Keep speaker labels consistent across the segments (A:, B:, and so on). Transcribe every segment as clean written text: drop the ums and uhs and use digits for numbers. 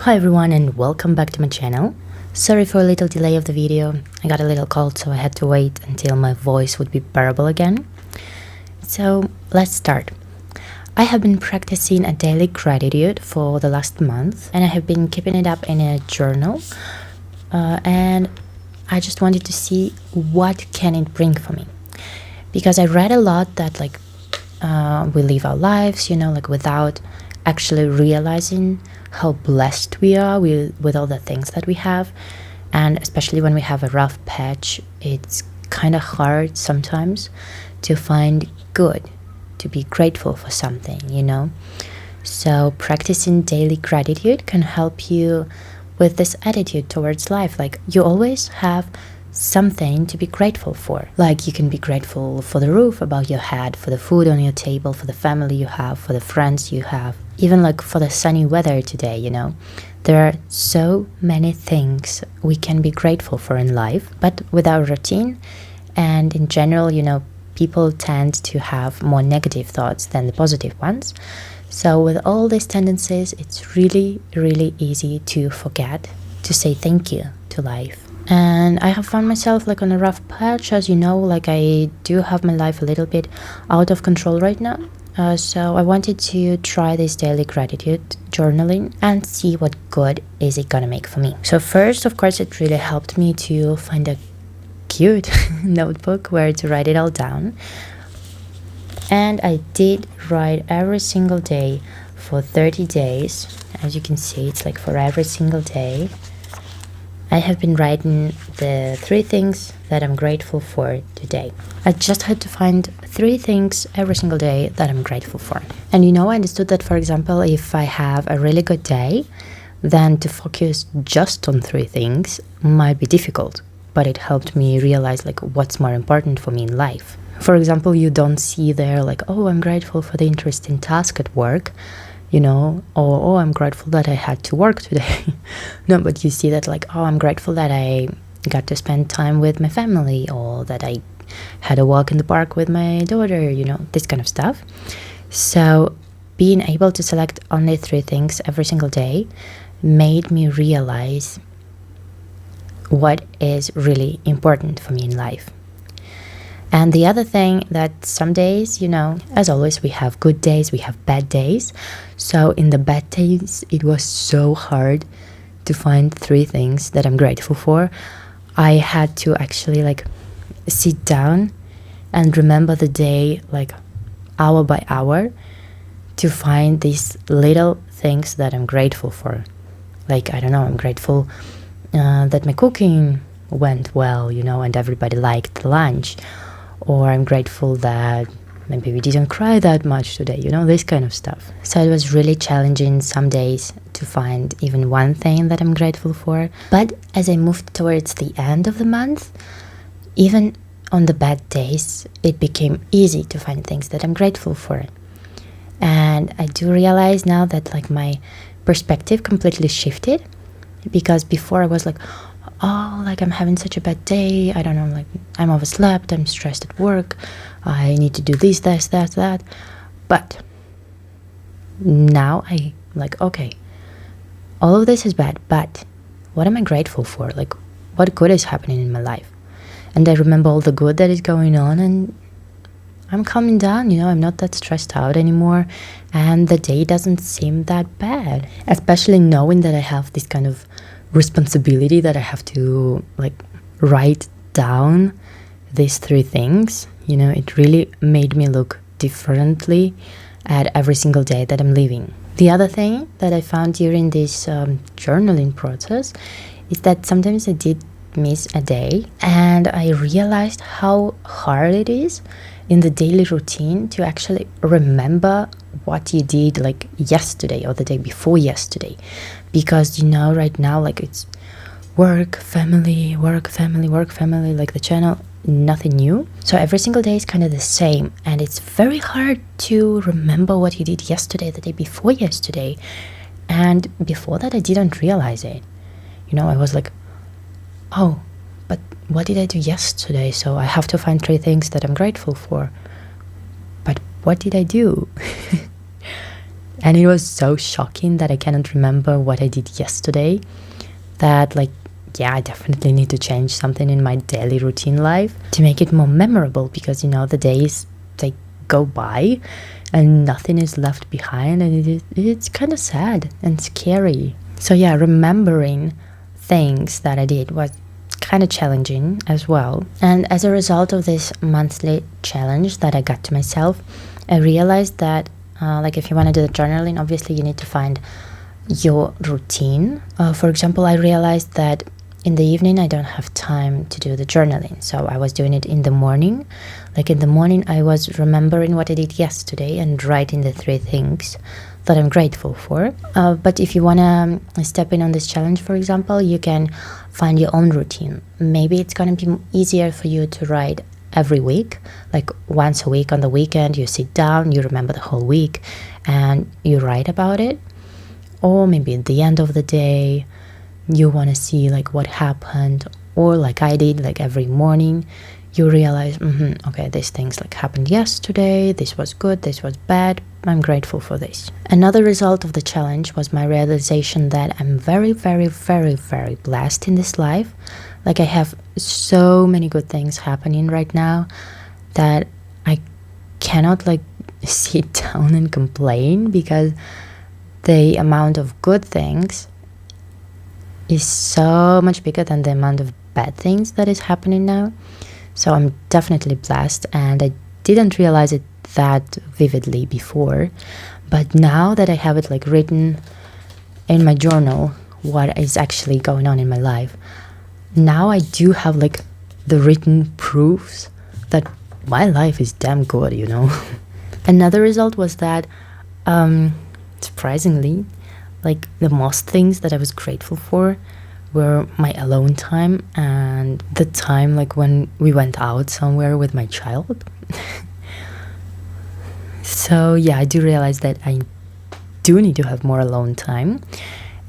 A: Hi everyone and welcome back to my channel. Sorry for a little delay of the video. I got a little cold, so I had to wait until my voice would be bearable again. So let's start. I have been practicing a daily gratitude for the last month, and I have been keeping it up in a journal. And I just wanted to see what can it bring for me, because I read a lot that we live our lives, without actually realizing how blessed we are with all the things that we have. And especially when we have a rough patch, it's kind of hard sometimes to find good, to be grateful for something. So practicing daily gratitude can help you with this attitude towards life. Like, you always have something to be grateful for. Like, you can be grateful for the roof above your head, for the food on your table, for the family you have, for the friends you have, even like for the sunny weather today. There are so many things we can be grateful for in life, but with our routine and in general, people tend to have more negative thoughts than the positive ones. So with all these tendencies, it's really, really easy to forget to say thank you to life. And I have found myself on a rough patch, as you know. I do have my life a little bit out of control right now. So I wanted to try this daily gratitude journaling and see what good is it gonna make for me. So first, of course, it really helped me to find a cute notebook where to write it all down. And I did write every single day for 30 days. As you can see, it's for every single day. I have been writing the 3 things that I'm grateful for today. I just had to find 3 things every single day that I'm grateful for. And I understood that, for example, if I have a really good day, then to focus just on 3 things might be difficult. But it helped me realize what's more important for me in life. For example, you don't see there oh, I'm grateful for the interesting task at work, or oh, I'm grateful that I had to work today. No, but you see that oh, I'm grateful that I got to spend time with my family, or that I had a walk in the park with my daughter, this kind of stuff. So being able to select only 3 things every single day made me realize what is really important for me in life. And the other thing, that some days, as always, we have good days, we have bad days. So in the bad days, it was so hard to find 3 things that I'm grateful for. I had to actually sit down and remember the day hour by hour to find these little things that I'm grateful for. I don't know, I'm grateful that my cooking went well, and everybody liked the lunch. Or I'm grateful that maybe we didn't cry that much today, this kind of stuff. So it was really challenging some days to find even one thing that I'm grateful for. But as I moved towards the end of the month, even on the bad days, it became easy to find things that I'm grateful for. And I do realize now that my perspective completely shifted, because before I was oh, I'm having such a bad day, I don't know, I'm overslept, I'm stressed at work, I need to do this, that. But now I okay, all of this is bad, but what am I grateful for? What good is happening in my life? And I remember all the good that is going on, and I'm calming down, I'm not that stressed out anymore, and the day doesn't seem that bad, especially knowing that I have this kind of responsibility that I have to write down these 3 things. It really made me look differently at every single day that I'm living. The other thing that I found during this journaling process is that sometimes I did miss a day, and I realized how hard it is in the daily routine to actually remember what you did yesterday or the day before yesterday. Because right now it's work, family, work, family, work, family, the channel, nothing new. So every single day is kind of the same, and it's very hard to remember what you did yesterday, the day before yesterday. And before that, I didn't realize it. I was oh, but what did I do yesterday? So I have to find 3 things that I'm grateful for. But what did I do? And it was so shocking that I cannot remember what I did yesterday, that like, yeah, I definitely need to change something in my daily routine life to make it more memorable, because you know the days, they go by and nothing is left behind, and it's kind of sad and scary. So yeah, remembering things that I did was kind of challenging as well. And as a result of this monthly challenge that I got to myself, I realized that like if you want to do the journaling, obviously you need to find your routine. For example, I realized that in the evening I don't have time to do the journaling, so I was doing it in the morning. Like in the morning I was remembering what I did yesterday and writing the 3 things that I'm grateful for. But if you want to step in on this challenge, for example, you can find your own routine. Maybe it's going to be easier for you to write every week, like once a week on the weekend you sit down, you remember the whole week and you write about it. Or maybe at the end of the day you want to see like what happened, or like I did, like every morning you realize, okay, these things like happened yesterday, this was good, this was bad, I'm grateful for this. Another result of the challenge was my realization that I'm very, very, very, very blessed in this life. Like I have so many good things happening right now that I cannot like sit down and complain, because the amount of good things is so much bigger than the amount of bad things that is happening now. So I'm definitely blessed, and I didn't realize it that vividly before, but now that I have it like written in my journal what is actually going on in my life, now I do have like the written proofs that my life is damn good, you know. Another result was that surprisingly, like the most things that I was grateful for were my alone time and the time like when we went out somewhere with my child. So yeah, I do realize that I do need to have more alone time,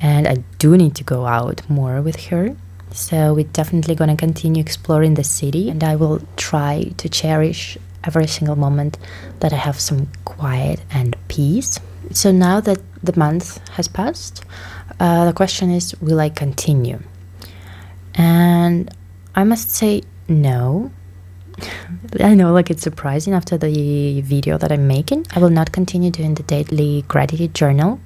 A: and I do need to go out more with her. So we're definitely going to continue exploring the city, and I will try to cherish every single moment that I have some quiet and peace. So now that the month has passed, the question is, will I continue? And I must say no. I know, like, it's surprising after the video that I'm making. I will not continue doing the daily gratitude journal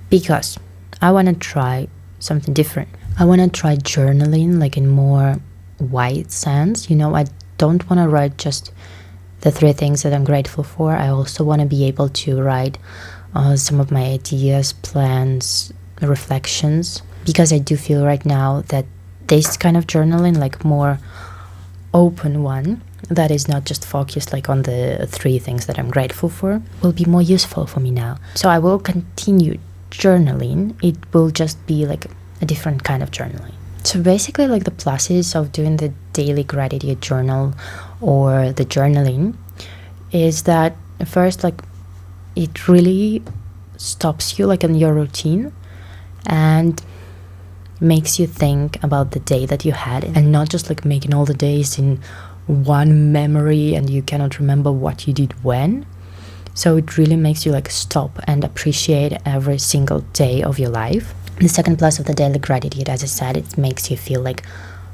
A: because I want to try something different. I want to try journaling like in more wide sense. You know, I don't want to write just the 3 things that I'm grateful for. I also want to be able to write some of my ideas, plans, reflections, because I do feel right now that this kind of journaling, like more open one, that is not just focused like on the 3 things that I'm grateful for, will be more useful for me now. So I will continue journaling. It will just be like a different kind of journaling. So basically, like, the pluses of doing the daily gratitude journal or the journaling is that first, like, it really stops you like in your routine and makes you think about the day that you had, and not just like making all the days in one memory and you cannot remember what you did when. So it really makes you like stop and appreciate every single day of your life. The second plus of the daily gratitude, as I said, it makes you feel like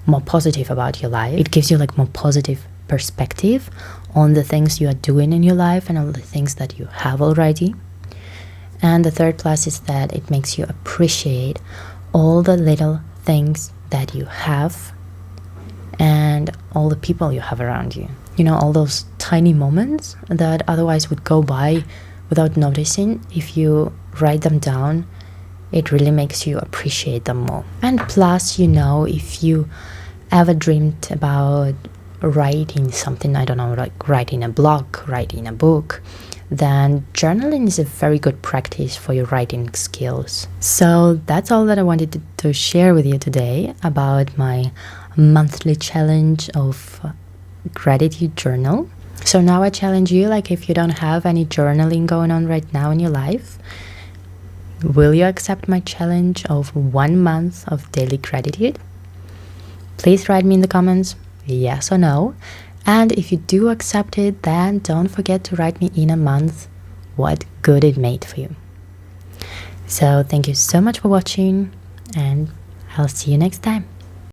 A: more positive about your life. It gives you like more positive perspective on the things you are doing in your life and all the things that you have already. And the third plus is that it makes you appreciate all the little things that you have and all the people you have around you. You know, all those tiny moments that otherwise would go by without noticing. If you write them down, it really makes you appreciate them more. And plus, you know, if you ever dreamed about writing something, I don't know, like writing a blog, writing a book, then journaling is a very good practice for your writing skills. So that's all that I wanted to share with you today about my monthly challenge of gratitude journal. So now I challenge you, like, if you don't have any journaling going on right now in your life, will you accept my challenge of 1 month of daily gratitude? Please write me in the comments yes or no. And if you do accept it, then don't forget to write me in a month what good it made for you. So thank you so much for watching, and I'll see you next time.